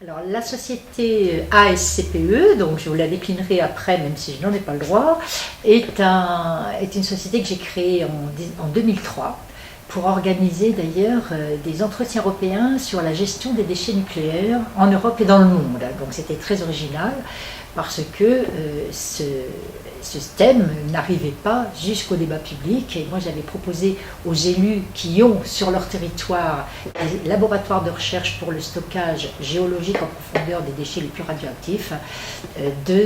Alors, la société ASCPE, donc je vous la déclinerai après, même si je n'en ai pas le droit, est une société que j'ai créée en 2003 pour organiser d'ailleurs des entretiens européens sur la gestion des déchets nucléaires en Europe et dans le monde. Donc c'était très original parce que ce thème n'arrivait pas jusqu'au débat public, et moi j'avais proposé aux élus qui ont sur leur territoire des laboratoires de recherche pour le stockage géologique en profondeur des déchets les plus radioactifs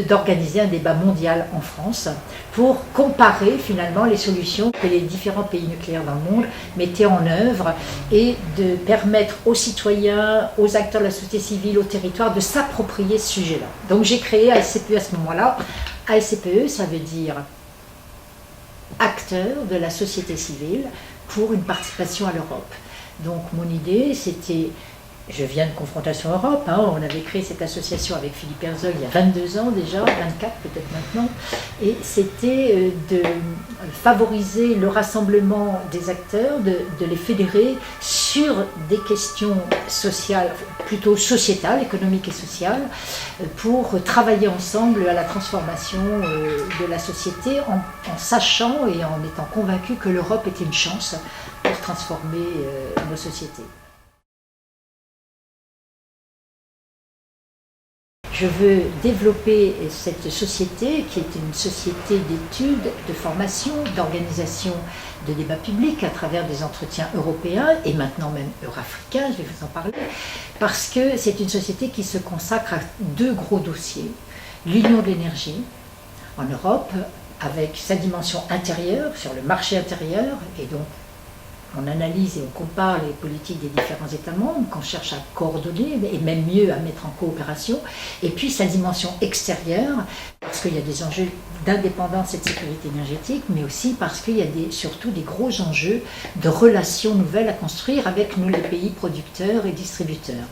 d'organiser un débat mondial en France pour comparer finalement les solutions que les différents pays nucléaires dans le monde mettaient en œuvre et de permettre aux citoyens, aux acteurs de la société civile, aux territoires de s'approprier ce sujet-là. Donc j'ai créé ASCPE à ce moment-là. ASCPE, ça veut dire acteur de la société civile pour une participation à l'Europe. Donc mon idée, c'était, je viens de Confrontation Europe, on avait créé cette association avec Philippe Herzog il y a 22 ans déjà, 24 peut-être maintenant, et c'était de favoriser le rassemblement des acteurs, de les fédérer sur des questions sociales, plutôt sociétales, économiques et sociales, pour travailler ensemble à la transformation de la société en sachant et en étant convaincu que l'Europe était une chance pour transformer nos sociétés. Je veux développer cette société qui est une société d'études, de formation, d'organisation de débats publics à travers des entretiens européens et maintenant même eurafricains, je vais vous en parler, parce que c'est une société qui se consacre à deux gros dossiers. L'union de l'énergie en Europe avec sa dimension intérieure sur le marché intérieur, et donc on analyse et on compare les politiques des différents États membres, qu'on cherche à coordonner et même mieux à mettre en coopération, et puis sa dimension extérieure, parce qu'il y a des enjeux d'indépendance et de sécurité énergétique, mais aussi parce qu'il y a surtout des gros enjeux de relations nouvelles à construire avec nous, les pays producteurs et distributeurs.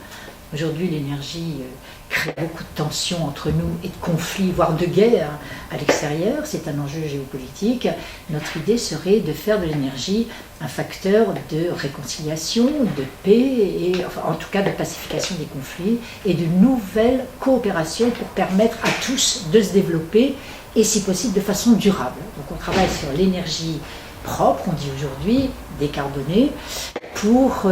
Aujourd'hui, l'énergie crée beaucoup de tensions entre nous et de conflits, voire de guerres à l'extérieur. C'est un enjeu géopolitique. Notre idée serait de faire de l'énergie un facteur de réconciliation, de paix, et enfin, en tout cas de pacification des conflits et de nouvelles coopérations pour permettre à tous de se développer et si possible de façon durable. Donc on travaille sur l'énergie propre, on dit aujourd'hui, décarbonée, pour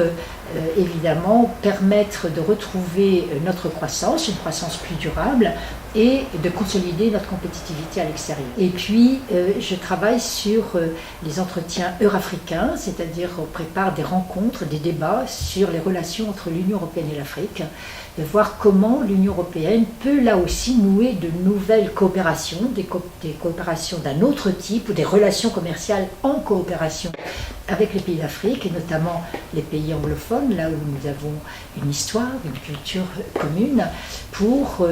évidemment permettre de retrouver notre croissance, une croissance plus durable, et de consolider notre compétitivité à l'extérieur. Et puis, je travaille sur les entretiens eurafricains, c'est-à-dire on prépare des rencontres, des débats sur les relations entre l'Union européenne et l'Afrique, de voir comment l'Union européenne peut là aussi nouer de nouvelles coopérations, des coopérations d'un autre type, ou des relations commerciales en coopération avec les pays d'Afrique, et notamment les pays anglophones, là où nous avons une histoire, une culture commune, pour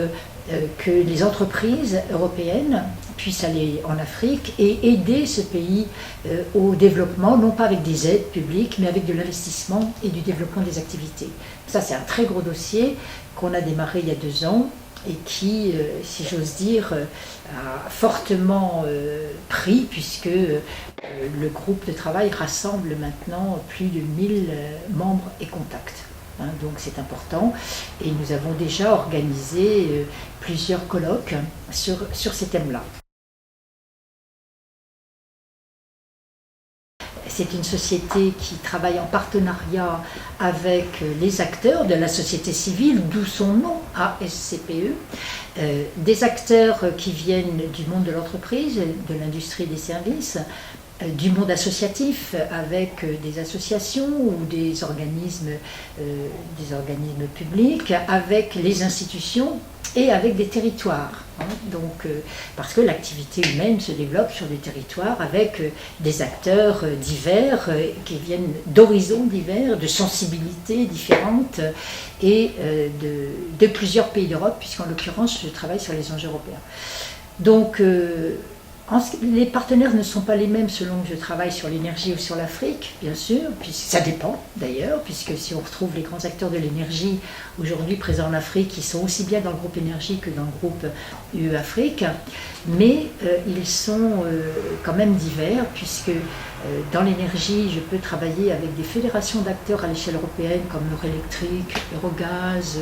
que les entreprises européennes puissent aller en Afrique et aider ce pays au développement, non pas avec des aides publiques, mais avec de l'investissement et du développement des activités. Ça, c'est un très gros dossier qu'on a démarré il y a 2 ans et qui, si j'ose dire, a fortement pris, puisque le groupe de travail rassemble maintenant plus de 1000 membres et contacts. Donc c'est important, et nous avons déjà organisé plusieurs colloques sur ces thèmes-là. C'est une société qui travaille en partenariat avec les acteurs de la société civile, d'où son nom, ASCPE, des acteurs qui viennent du monde de l'entreprise, de l'industrie des services, du monde associatif avec des associations ou des organismes publics, avec les institutions et avec des territoires. Donc, parce que l'activité humaine se développe sur des territoires avec des acteurs divers qui viennent d'horizons divers, de sensibilités différentes et de plusieurs pays d'Europe, puisqu'en l'occurrence je travaille sur les enjeux européens. Donc, Les partenaires ne sont pas les mêmes selon que je travaille sur l'énergie ou sur l'Afrique, bien sûr, puisque ça dépend d'ailleurs, puisque si on retrouve les grands acteurs de l'énergie aujourd'hui présents en Afrique, ils sont aussi bien dans le groupe énergie que dans le groupe UE Afrique, mais ils sont quand même divers, puisque dans l'énergie, je peux travailler avec des fédérations d'acteurs à l'échelle européenne comme Eurélectrique, Eurogaz,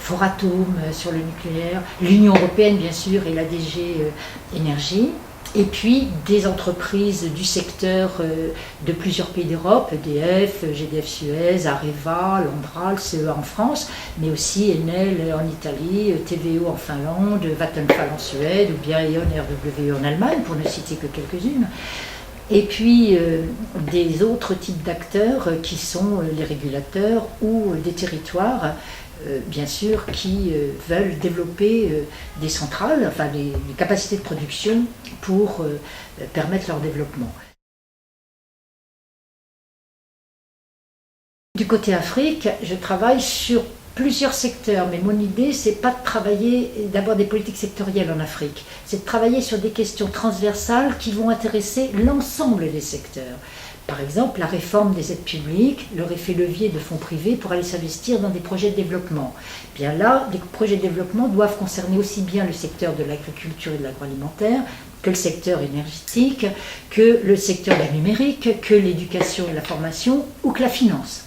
Foratom sur le nucléaire, l'Union européenne bien sûr et l'ADG Énergie. Et puis des entreprises du secteur de plusieurs pays d'Europe, EDF, GDF Suez, Areva, Landral, CEA en France, mais aussi Enel en Italie, TVO en Finlande, Vattenfall en Suède, ou bien E.ON RWE en Allemagne, pour ne citer que quelques-unes. Et puis des autres types d'acteurs qui sont les régulateurs ou des territoires, bien sûr, qui veulent développer des centrales, enfin des capacités de production pour permettre leur développement. Du côté Afrique, je travaille sur plusieurs secteurs, mais mon idée, c'est pas de travailler d'abord des politiques sectorielles en Afrique, c'est de travailler sur des questions transversales qui vont intéresser l'ensemble des secteurs. Par exemple, la réforme des aides publiques, leur effet levier de fonds privés pour aller s'investir dans des projets de développement. Bien là, les projets de développement doivent concerner aussi bien le secteur de l'agriculture et de l'agroalimentaire, que le secteur énergétique, que le secteur du numérique, que l'éducation et la formation, ou que la finance.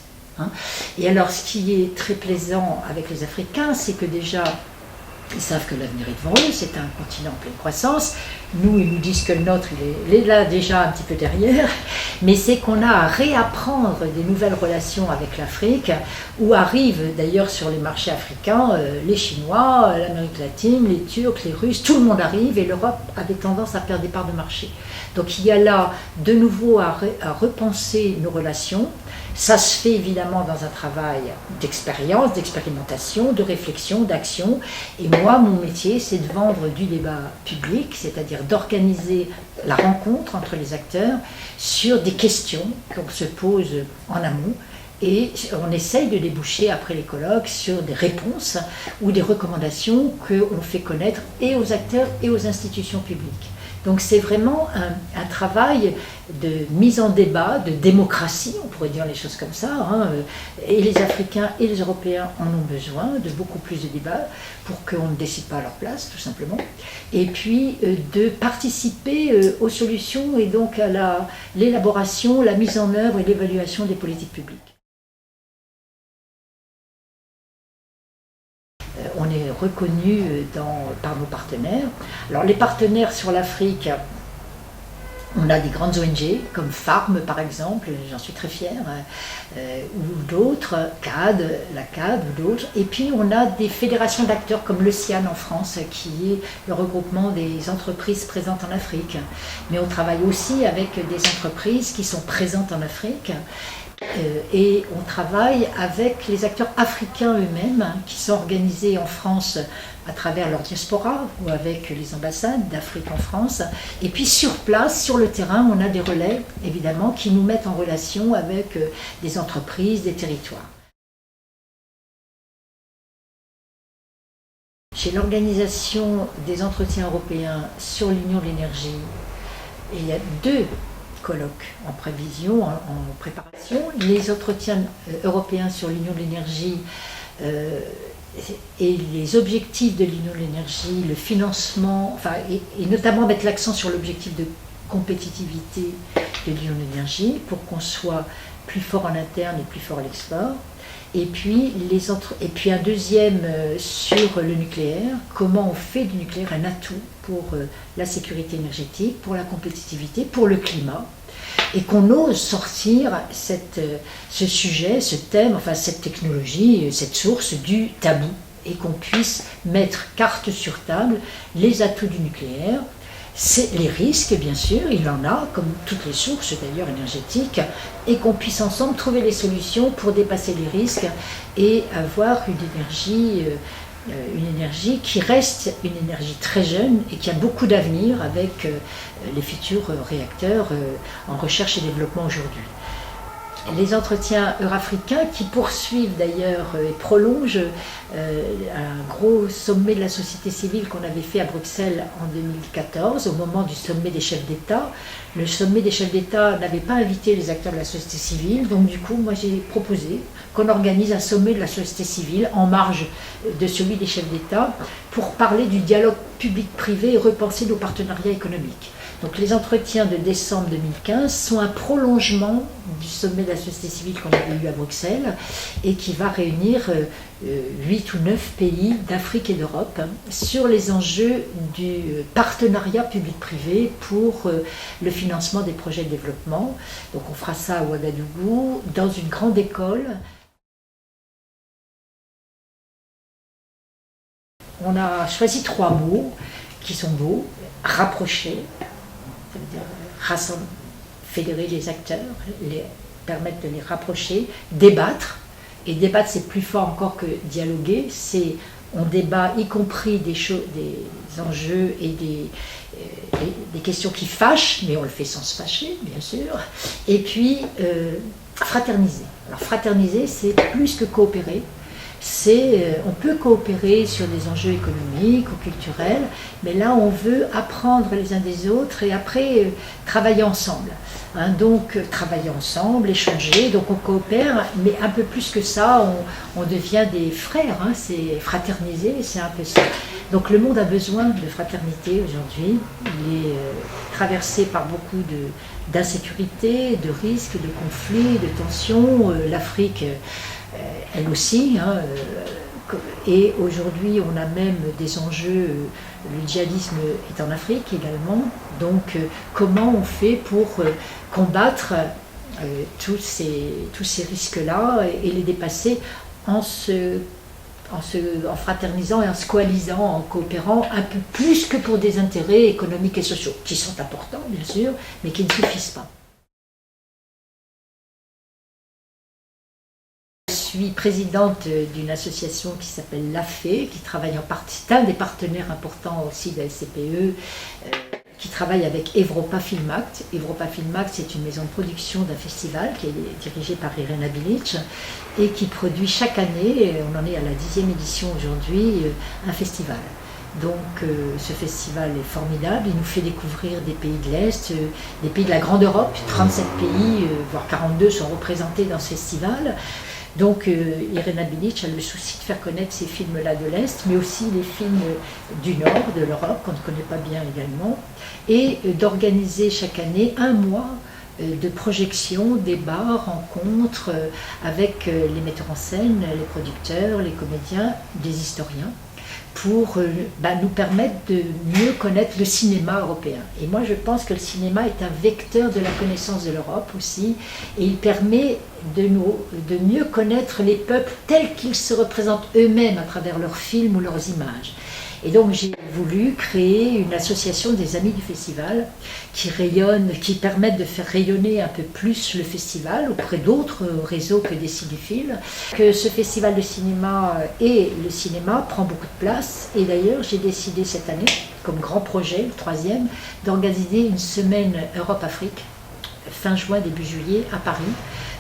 Et alors, ce qui est très plaisant avec les Africains, c'est que déjà, ils savent que l'avenir est devant eux, c'est un continent en pleine croissance. Nous, ils nous disent que le nôtre, il est là déjà un petit peu derrière, mais c'est qu'on a à réapprendre des nouvelles relations avec l'Afrique, où arrivent d'ailleurs sur les marchés africains les Chinois, l'Amérique latine, les Turcs, les Russes, tout le monde arrive et l'Europe avait tendance à perdre des parts de marché. Donc il y a là de nouveau à repenser nos relations. Ça se fait évidemment dans un travail d'expérience, d'expérimentation, de réflexion, d'action. Et moi, mon métier, c'est de vendre du débat public, c'est-à-dire d'organiser la rencontre entre les acteurs sur des questions qu'on se pose en amont. Et on essaye de déboucher après les colloques sur des réponses ou des recommandations qu'on fait connaître et aux acteurs et aux institutions publiques. Donc c'est vraiment un travail de mise en débat, de démocratie, on pourrait dire les choses comme ça, et les Africains et les Européens en ont besoin de beaucoup plus de débats pour qu'on ne décide pas à leur place, tout simplement, et puis de participer aux solutions et donc à l'élaboration, la mise en œuvre et l'évaluation des politiques publiques. On est reconnu par nos partenaires. Alors les partenaires sur l'Afrique, on a des grandes ONG comme FARM par exemple, j'en suis très fière, ou d'autres, la CAD ou d'autres. Et puis on a des fédérations d'acteurs comme le CIAN en France, qui est le regroupement des entreprises présentes en Afrique. Mais on travaille aussi avec des entreprises qui sont présentes en Afrique. Et on travaille avec les acteurs africains eux-mêmes qui sont organisés en France à travers leur diaspora ou avec les ambassades d'Afrique en France. Et puis sur place, sur le terrain, on a des relais évidemment qui nous mettent en relation avec des entreprises, des territoires. Chez l'Organisation des entretiens européens sur l'Union de l'énergie, il y a 2 colloques en prévision, en préparation. Les entretiens européens sur l'Union de l'énergie et les objectifs de l'Union de l'énergie, le financement, et notamment mettre l'accent sur l'objectif de compétitivité de l'Union de l'énergie pour qu'on soit plus fort en interne et plus fort à l'export. Et puis un deuxième sur le nucléaire, comment on fait du nucléaire un atout pour la sécurité énergétique, pour la compétitivité, pour le climat, et qu'on ose sortir ce sujet, ce thème, cette technologie, cette source du tabou, et qu'on puisse mettre carte sur table les atouts du nucléaire, les risques, bien sûr, il en a, comme toutes les sources d'ailleurs énergétiques, et qu'on puisse ensemble trouver les solutions pour dépasser les risques et avoir une énergie qui reste une énergie très jeune et qui a beaucoup d'avenir avec les futurs réacteurs en recherche et développement aujourd'hui. Les entretiens eurafricains qui poursuivent d'ailleurs et prolongent un gros sommet de la société civile qu'on avait fait à Bruxelles en 2014 au moment du sommet des chefs d'État. Le sommet des chefs d'État n'avait pas invité les acteurs de la société civile, donc du coup moi j'ai proposé qu'on organise un sommet de la société civile en marge de celui des chefs d'État pour parler du dialogue public-privé et repenser nos partenariats économiques. Donc les entretiens de décembre 2015 sont un prolongement du sommet de la société civile qu'on avait eu à Bruxelles et qui va réunir 8 ou 9 pays d'Afrique et d'Europe sur les enjeux du partenariat public-privé pour le financement des projets de développement. Donc on fera ça à Ouagadougou, dans une grande école. On a choisi 3 mots qui sont beaux: rapprocher, ça veut dire rassembler, fédérer les acteurs, permettre de les rapprocher, débattre, et débattre c'est plus fort encore que dialoguer, c'est on débat y compris des enjeux et des questions qui fâchent, mais on le fait sans se fâcher bien sûr, et puis fraterniser. Alors fraterniser c'est plus que coopérer. On peut coopérer sur des enjeux économiques ou culturels, mais là on veut apprendre les uns des autres et après travailler ensemble. Donc travailler ensemble, échanger, donc on coopère, mais un peu plus que ça, on devient des frères, c'est fraterniser, c'est un peu ça. Donc le monde a besoin de fraternité aujourd'hui, il est traversé par beaucoup d'insécurité, de risques, de conflits, de tensions. L'Afrique elle aussi, et aujourd'hui on a même des enjeux, le djihadisme est en Afrique également, donc comment on fait pour combattre tous ces risques-là et les dépasser en fraternisant et en se coalisant, en coopérant un peu plus que pour des intérêts économiques et sociaux, qui sont importants bien sûr, mais qui ne suffisent pas. Je suis présidente d'une association qui s'appelle l'AFE, qui travaille c'est un des partenaires importants aussi de la SCPE, qui travaille avec Evropa Film Act. Evropa Film Act, c'est une maison de production d'un festival qui est dirigé par Irena Bilic et qui produit chaque année, on en est à la 10e édition aujourd'hui, un festival. Donc ce festival est formidable, il nous fait découvrir des pays de l'Est, des pays de la Grande Europe, 37 pays, voire 42 sont représentés dans ce festival. Donc Irena Bilic a le souci de faire connaître ces films-là de l'Est, mais aussi les films du Nord, de l'Europe, qu'on ne connaît pas bien également, et d'organiser chaque année un mois de projection, débats, rencontres avec les metteurs en scène, les producteurs, les comédiens, des historiens, pour nous permettre de mieux connaître le cinéma européen. Et moi je pense que le cinéma est un vecteur de la connaissance de l'Europe aussi, et il permet de mieux connaître les peuples tels qu'ils se représentent eux-mêmes à travers leurs films ou leurs images. Et donc j'ai voulu créer une association des amis du festival qui permettent de faire rayonner un peu plus le festival auprès d'autres réseaux que des cinéphiles. Que ce festival de cinéma et le cinéma prend beaucoup de place, et d'ailleurs j'ai décidé cette année, comme grand projet, le 3e, d'organiser une semaine Europe-Afrique, fin juin, début juillet, à Paris,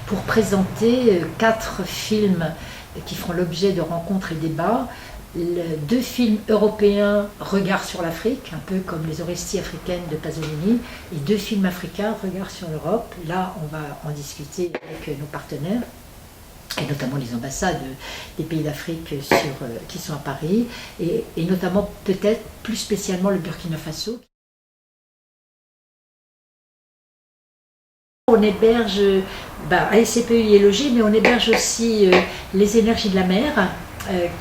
pour présenter 4 films qui feront l'objet de rencontres et débats. 2 films européens, Regard sur l'Afrique, un peu comme Les Oresties africaines de Pasolini, et 2 films africains, Regard sur l'Europe. Là, on va en discuter avec nos partenaires, et notamment les ambassades des pays d'Afrique qui sont à Paris, et notamment peut-être plus spécialement le Burkina Faso. On héberge, à SCPE y est logé, mais on héberge aussi les Énergies de la Mer,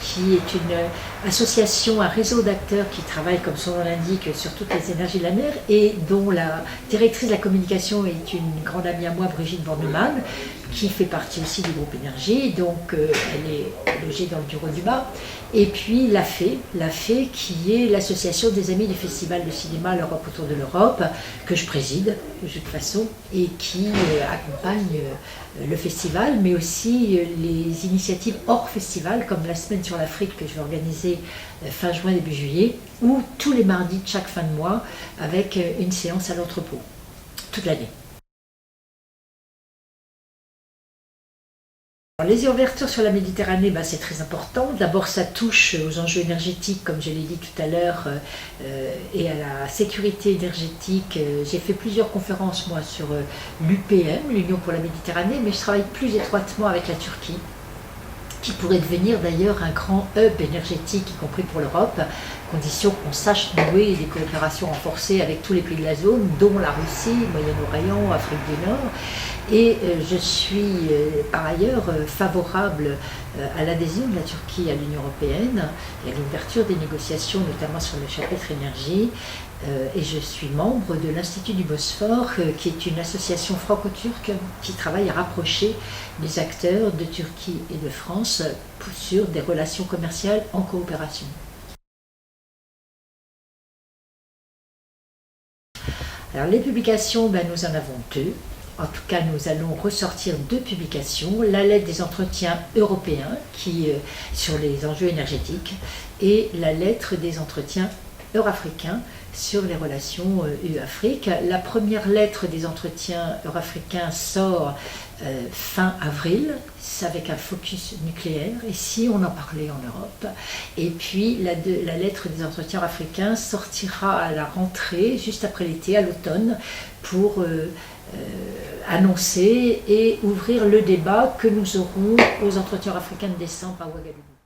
qui est une association, un réseau d'acteurs qui travaille, comme son nom l'indique, sur toutes les énergies de la mer, et dont la directrice de la communication est une grande amie à moi, Brigitte Bornemann, qui fait partie aussi du groupe Énergie, donc elle est logée dans le bureau du bas. Et puis l'AFE qui est l'association des amis du Festival de cinéma L'Europe autour de l'Europe, que je préside de toute façon, et qui accompagne le festival, mais aussi les initiatives hors festival, comme la semaine sur l'Afrique que je vais organiser fin juin, début juillet, ou tous les mardis de chaque fin de mois, avec une séance à l'entrepôt, toute l'année. Les ouvertures sur la Méditerranée, c'est très important. D'abord, ça touche aux enjeux énergétiques, comme je l'ai dit tout à l'heure, et à la sécurité énergétique. J'ai fait plusieurs conférences, moi, sur l'UPM, l'Union pour la Méditerranée, mais je travaille plus étroitement avec la Turquie, qui pourrait devenir d'ailleurs un grand hub énergétique, y compris pour l'Europe, condition qu'on sache nouer des coopérations renforcées avec tous les pays de la zone, dont la Russie, Moyen-Orient, Afrique du Nord. Et je suis par ailleurs favorable à l'adhésion de la Turquie à l'Union européenne et à l'ouverture des négociations, notamment sur le chapitre énergie. Et je suis membre de l'Institut du Bosphore, qui est une association franco-turque qui travaille à rapprocher les acteurs de Turquie et de France sur des relations commerciales en coopération. Alors les publications, nous en avons deux. En tout cas, nous allons ressortir deux publications, la lettre des entretiens européens sur les enjeux énergétiques et la lettre des entretiens euro-africains sur les relations EU-Afrique. La première lettre des entretiens euro-africains sort fin avril, avec un focus nucléaire, et si on en parlait en Europe. Et puis la lettre des entretiens africains sortira à la rentrée, juste après l'été, à l'automne, pour annoncer et ouvrir le débat que nous aurons aux entretiens africains de décembre à Ouagadougou.